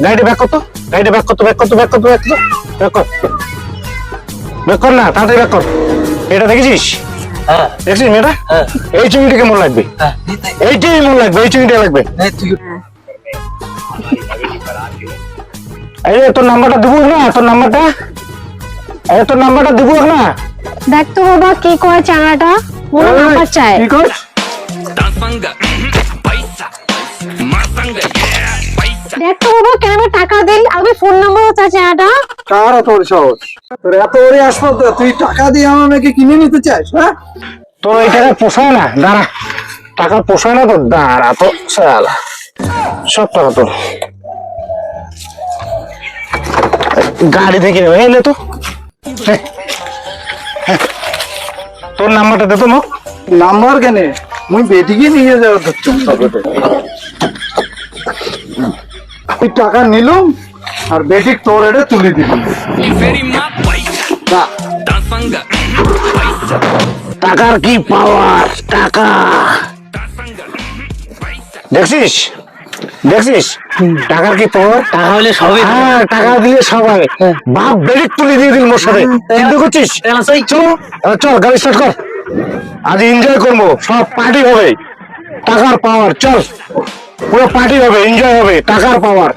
গাড়িটা ব্যাক করতো, গাড়িটা ব্যাক করতো, ব্যাক করতো, ব্যাক করতো, ব্যাক করতো, ব্যাক কর, ব্যাক কর না, তাড়াতাড়ি ব্যাক কর। এটা দেখেছিস? হ্যাঁ দেখছিস মেয়েটা? হ্যাঁ এই চুমিটা কেমন লাগবে? হ্যাঁ এইটাই মন লাগবে, এই চুমিটা লাগবে। তুই এই যে তোর নাম্বারটা দিব না, তোর নাম্বারটা, এই তোর নাম্বারটা দিব না। দেখ তো বাবা কি করে চানাটা, মনে নাম্বার চায়। কি কর? দেখ তো বাবা কেন টাকা দিল, আগে ফোন নাম্বারও চায় চানাটা। কার তোর সাহস? তোর এত ওরে আসবো তুই টাকা দিয়ে আমার মেয়েকে কিনে নিতে চাস? হ্যাঁ তোর এই টাকা পোষায় না, দাঁড়া, টাকা পোষায় না তোর, দাঁড়া তো শালা, সব টাকা তোর গাড়ি থেকে নেবে, এলে তো হ্যাঁ, হ্যাঁ। তোর নাম্বারটা দে তো মোক। নাম্বার কেনে মুই বেটিকে নিয়ে যাওয়া ধরছি। তুই টাকা নিলুম আর বেটিক তোর এটা তুলে দিলাম। টাকার কি পাওয়ার, টাকা দেখছিস, দেখছিস টাকার কি পাওয়ার? টাকা হলে সবই, হ্যাঁ টাকা দিলে সবাই, বাপ বেরিক তুলে দিয়ে দিল মোর সাথে, চিন্তা করছিস? চল চল গাড়ি স্টার্ট কর, আজ এনজয় করবো, সব পার্টি হবে, টাকার পাওয়ার, চল পুরো পার্টি হবে, এনজয় হবে, টাকার পাওয়ার।